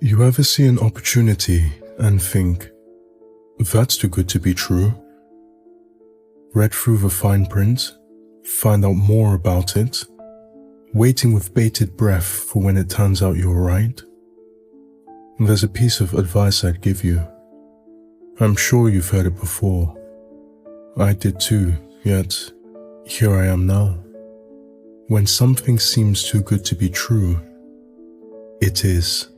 You ever see an opportunity and think, that's too good to be true? Read through the fine print, find out more about it, waiting with bated breath for when it turns out you're right? There's a piece of advice I'd give you. I'm sure you've heard it before. I did too, yet here I am now. When something seems too good to be true, it is.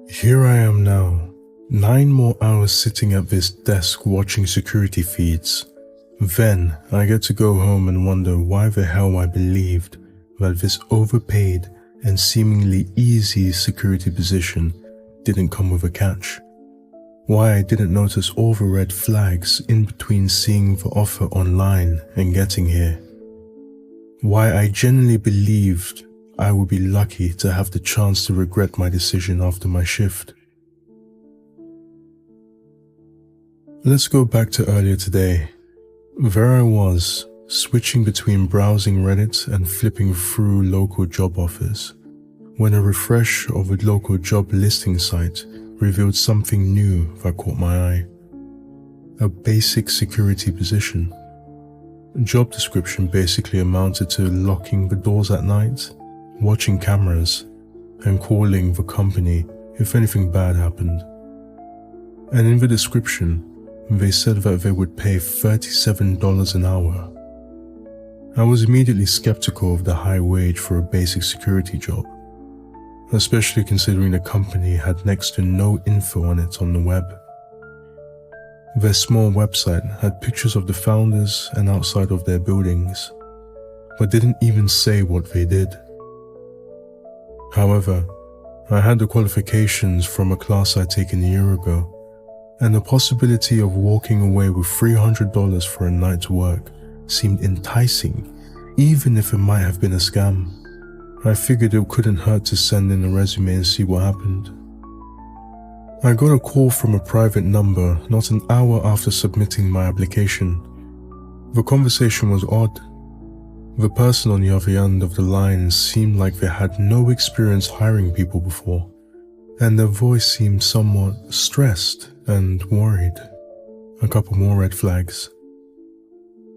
Here I am now, 9 more hours sitting at this desk watching security feeds. Then I get to go home and wonder why the hell I believed that this overpaid and seemingly easy security position didn't come with a catch. Why I didn't notice all the red flags in between seeing the offer online and getting here. Why I genuinely believed I would be lucky to have the chance to regret my decision after my shift. Let's go back to earlier today. There I was, switching between browsing Reddit and flipping through local job offers, when a refresh of a local job listing site revealed something new that caught my eye. A basic security position. Job description basically amounted to locking the doors at night, watching cameras, and calling the company if anything bad happened. And in the description, they said that they would pay $37 an hour. I was immediately skeptical of the high wage for a basic security job, especially considering the company had next to no info on it on the web. Their small website had pictures of the founders and outside of their buildings, but didn't even say what they did. However, I had the qualifications from a class I'd taken a year ago, and the possibility of walking away with $300 for a night's work seemed enticing, even if it might have been a scam. I figured it couldn't hurt to send in a resume and see what happened. I got a call from a private number not an hour after submitting my application. The conversation was odd. The person on the other end of the line seemed like they had no experience hiring people before, and their voice seemed somewhat stressed and worried. A couple more red flags.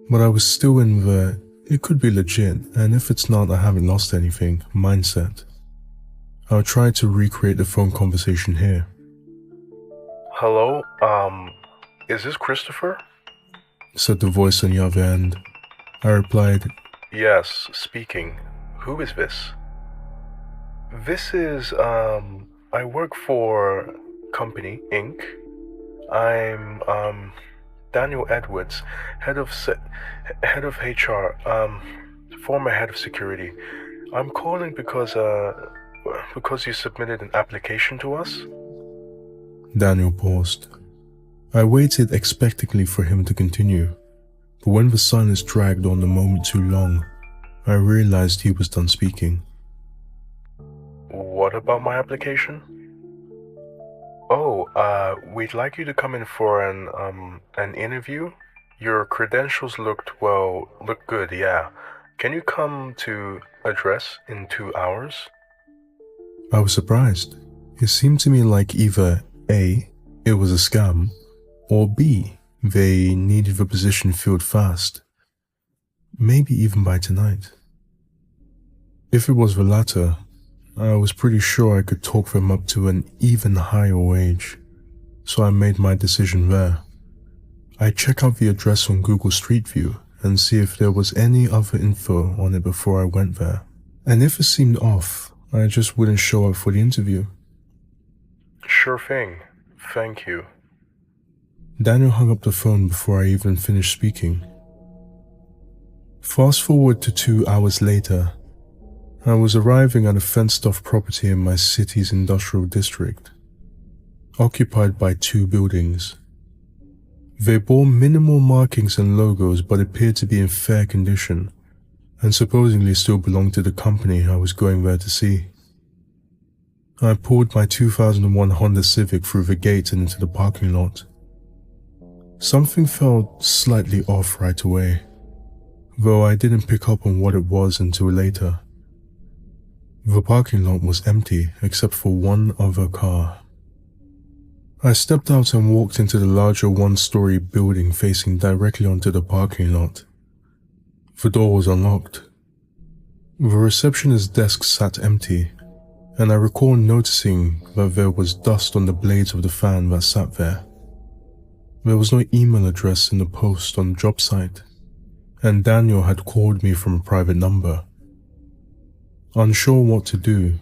But I was still in the it could be legit, and if it's not, I haven't lost anything mindset. I'll try to recreate the phone conversation here. Hello, is this Christopher? Said the voice on the other end. I replied, Yes, speaking. Who is this? This is, I work for Company, Inc. I'm, Daniel Edwards, head of HR, former head of security. I'm calling because you submitted an application to us. Daniel paused. I waited expectantly for him to continue, but when the silence dragged on a moment too long, I realized he was done speaking. What about my application? Oh, we'd like you to come in for an interview. Your credentials look good, yeah. Can you come to address in 2 hours? I was surprised. It seemed to me like either A, it was a scam, or B, they needed the position filled fast. Maybe even by tonight. If it was the latter, I was pretty sure I could talk them up to an even higher wage, so I made my decision there. I checked out the address on Google Street View and see if there was any other info on it before I went there. And if it seemed off, I just wouldn't show up for the interview. Sure thing. Thank you. Daniel hung up the phone before I even finished speaking. Fast forward to 2 hours later. I was arriving at a fenced-off property in my city's industrial district, occupied by 2 buildings. They bore minimal markings and logos but appeared to be in fair condition, and supposedly still belonged to the company I was going there to see. I pulled my 2001 Honda Civic through the gate and into the parking lot. Something felt slightly off right away, though I didn't pick up on what it was until later. The parking lot was empty except for one other car. I stepped out and walked into the larger one-story building facing directly onto the parking lot. The door was unlocked. The receptionist's desk sat empty, and I recall noticing that there was dust on the blades of the fan that sat there. There was no email address in the post on the job site, and Daniel had called me from a private number. Unsure what to do,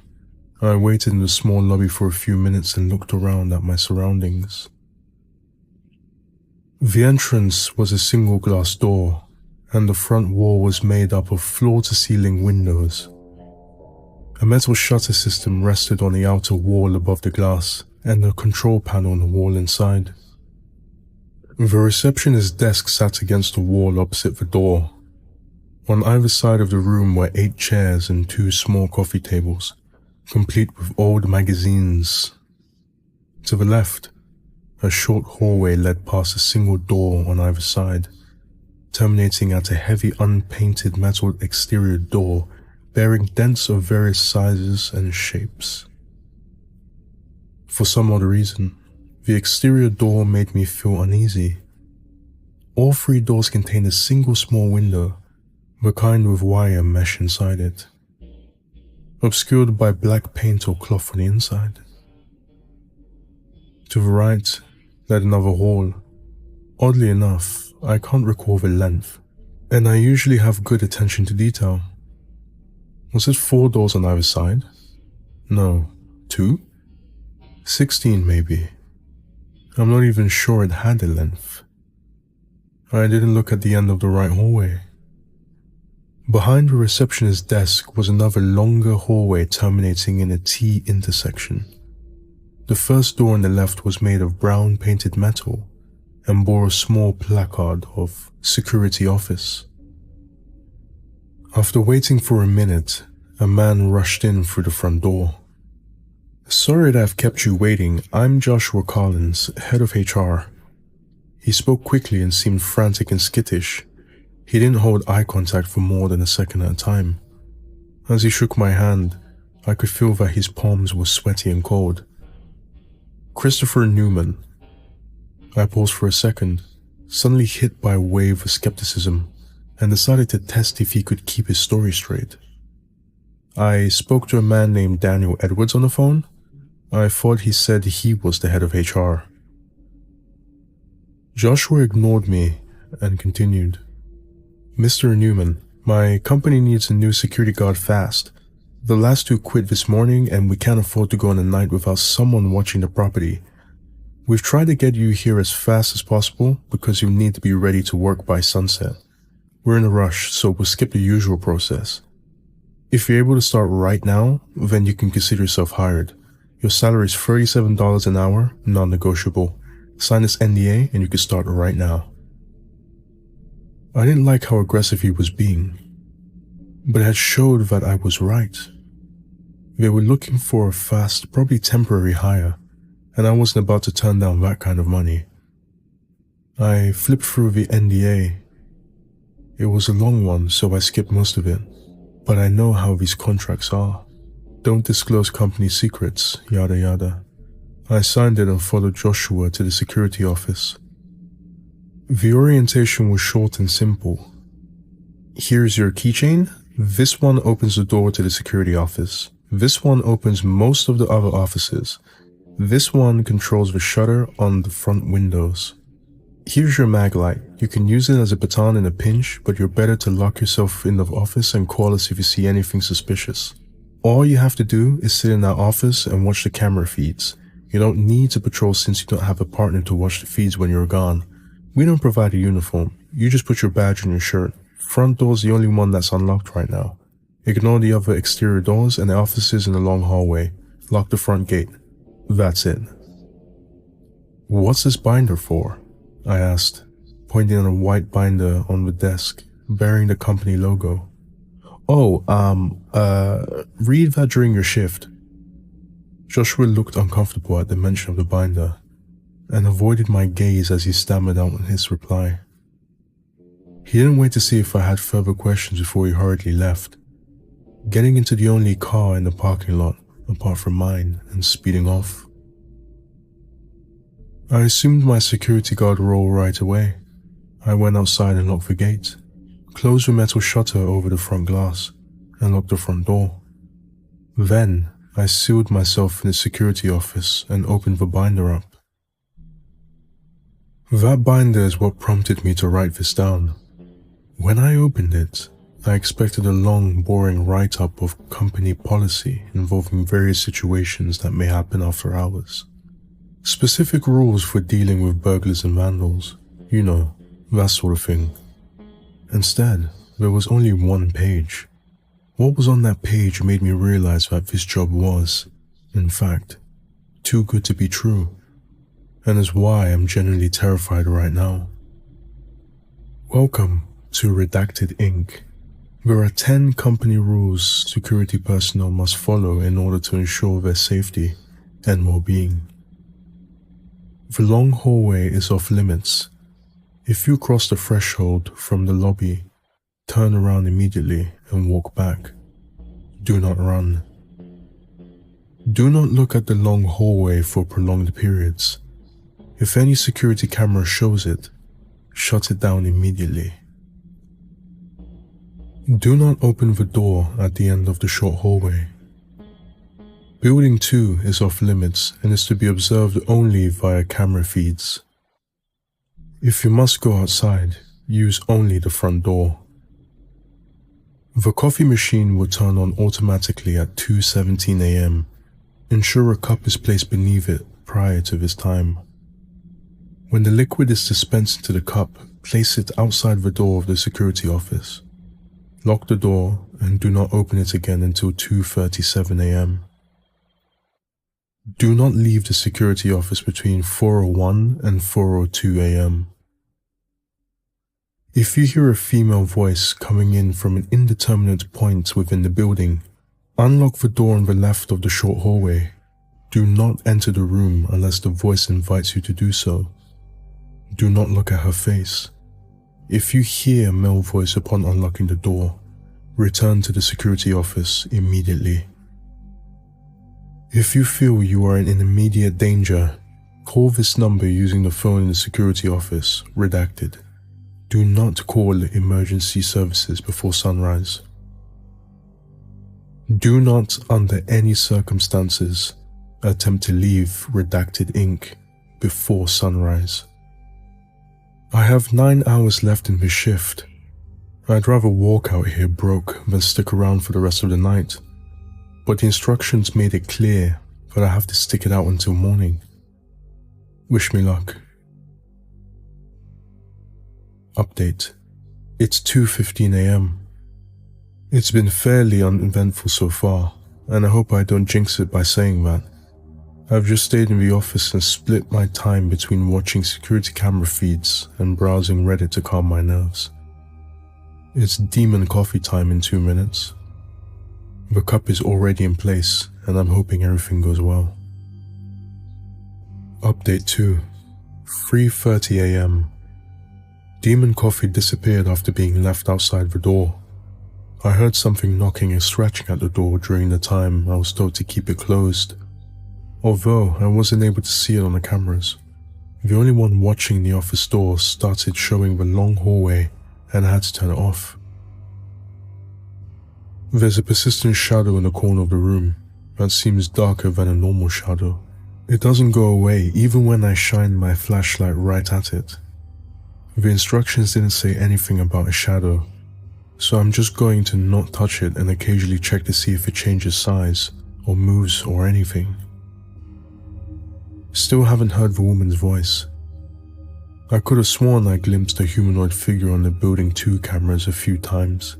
I waited in the small lobby for a few minutes and looked around at my surroundings. The entrance was a single glass door, and the front wall was made up of floor-to-ceiling windows. A metal shutter system rested on the outer wall above the glass, and a control panel on the wall inside. The receptionist's desk sat against the wall opposite the door. On either side of the room were 8 chairs and 2 small coffee tables, complete with old magazines. To the left, a short hallway led past a single door on either side, terminating at a heavy unpainted metal exterior door bearing dents of various sizes and shapes. For some odd reason, the exterior door made me feel uneasy. All 3 doors contained a single small window, the kind with wire mesh inside it, obscured by black paint or cloth on the inside. To the right led another hall. Oddly enough, I can't recall the length, and I usually have good attention to detail. Was it 4 doors on either side? No, 2? 16 maybe. I'm not even sure it had a length. I didn't look at the end of the right hallway. Behind the receptionist's desk was another longer hallway terminating in a T intersection. The first door on the left was made of brown painted metal and bore a small placard of security office. After waiting for a minute, a man rushed in through the front door. "Sorry that I've kept you waiting. I'm Joshua Collins, head of HR." He spoke quickly and seemed frantic and skittish. He didn't hold eye contact for more than a second at a time. As he shook my hand, I could feel that his palms were sweaty and cold. "Christopher Newman." I paused for a second, suddenly hit by a wave of skepticism, and decided to test if he could keep his story straight. "I spoke to a man named Daniel Edwards on the phone. I thought he said he was the head of HR." Joshua ignored me and continued. "Mr. Newman, my company needs a new security guard fast. The last 2 quit this morning and we can't afford to go on a night without someone watching the property. We've tried to get you here as fast as possible because you need to be ready to work by sunset. We're in a rush, so we'll skip the usual process. If you're able to start right now, then you can consider yourself hired. Your salary is $37 an hour, non-negotiable. Sign this NDA and you can start right now." I didn't like how aggressive he was being, but it had showed that I was right. They were looking for a fast, probably temporary hire, and I wasn't about to turn down that kind of money. I flipped through the NDA. It was a long one, so I skipped most of it, but I know how these contracts are. Don't disclose company secrets, yada yada. I signed it and followed Joshua to the security office. The orientation was short and simple. "Here's your keychain. This one opens the door to the security office. This one opens most of the other offices. This one controls the shutter on the front windows. Here's your mag light. You can use it as a baton in a pinch, but you're better to lock yourself in the office and call us if you see anything suspicious. All you have to do is sit in our office and watch the camera feeds. You don't need to patrol since you don't have a partner to watch the feeds when you're gone. We don't provide a uniform. You just put your badge on your shirt. Front door's the only one that's unlocked right now. Ignore the other exterior doors and the offices in the long hallway. Lock the front gate. That's it." "What's this binder for?" I asked, pointing at a white binder on the desk, bearing the company logo. "Oh, read that during your shift." Joshua looked uncomfortable at the mention of the binder, and avoided my gaze as he stammered out his reply. He didn't wait to see if I had further questions before he hurriedly left. getting into the only car in the parking lot apart from mine and speeding off. I assumed my security guard role right away. I went outside and locked the gate, closed the metal shutter over the front glass, and locked the front door. Then, I sealed myself in the security office and opened the binder up. That binder is what prompted me to write this down. When I opened it, I expected a long, boring write-up of company policy involving various situations that may happen after hours. Specific rules for dealing with burglars and vandals, you know, that sort of thing. Instead, there was only one page. What was on that page made me realize that this job was, in fact, too good to be true, and is why I'm genuinely terrified right now. Welcome to Redacted Inc. There are 10 company rules security personnel must follow in order to ensure their safety and well-being. The long hallway is off limits. If you cross the threshold from the lobby, turn around immediately and walk back. Do not run. Do not look at the long hallway for prolonged periods. If any security camera shows it, shut it down immediately. Do not open the door at the end of the short hallway. Building 2 is off limits and is to be observed only via camera feeds. If you must go outside, use only the front door. The coffee machine will turn on automatically at 2:17 a.m. Ensure a cup is placed beneath it prior to this time. When the liquid is dispensed into the cup, place it outside the door of the security office. Lock the door and do not open it again until 2:37 a.m. Do not leave the security office between 4:01 and 4:02 a.m. If you hear a female voice coming in from an indeterminate point within the building, unlock the door on the left of the short hallway. Do not enter the room unless the voice invites you to do so. Do not look at her face. If you hear a male voice upon unlocking the door, return to the security office immediately. If you feel you are in immediate danger, call this number using the phone in the security office, redacted. Do not call emergency services before sunrise. Do not, under any circumstances, attempt to leave Redacted Inc. before sunrise. I have 9 hours left in this shift. I'd rather walk out here broke than stick around for the rest of the night, but the instructions made it clear that I have to stick it out until morning. Wish me luck. Update. It's 2:15 a.m. It's been fairly uneventful so far, and I hope I don't jinx it by saying that. I've just stayed in the office and split my time between watching security camera feeds and browsing Reddit to calm my nerves. It's demon coffee time in 2 minutes. The cup is already in place, and I'm hoping everything goes well. Update 2. 3:30 a.m. Demon coffee disappeared after being left outside the door. I heard something knocking and scratching at the door during the time I was told to keep it closed, although I wasn't able to see it on the cameras. The only one watching the office door started showing the long hallway and I had to turn it off. There's a persistent shadow in the corner of the room that seems darker than a normal shadow. It doesn't go away even when I shine my flashlight right at it. The instructions didn't say anything about a shadow, so I'm just going to not touch it and occasionally check to see if it changes size or moves or anything. Still haven't heard the woman's voice. I could have sworn I glimpsed a humanoid figure on the Building 2 cameras a few times,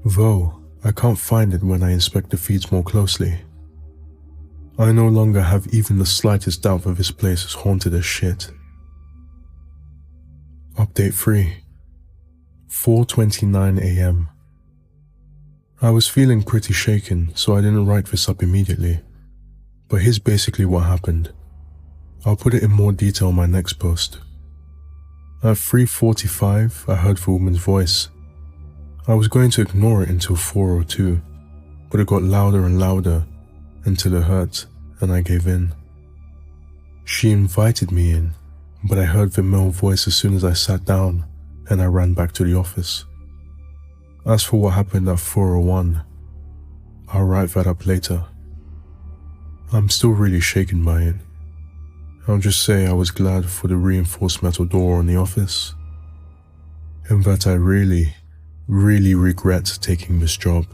though I can't find it when I inspect the feeds more closely. I no longer have even the slightest doubt that this place is haunted as shit. Update 3. 4:29 a.m. I was feeling pretty shaken, so I didn't write this up immediately, but here's basically what happened. I'll put it in more detail in my next post. At 3:45, I heard the woman's voice. I was going to ignore it until 4:02, but it got louder and louder until it hurt and I gave in. She invited me in, but I heard the male voice as soon as I sat down and I ran back to the office. As for what happened at 4:01, I'll write that up later. I'm still really shaken by it. I'll just say I was glad for the reinforced metal door on the office, and that I really, really regret taking this job.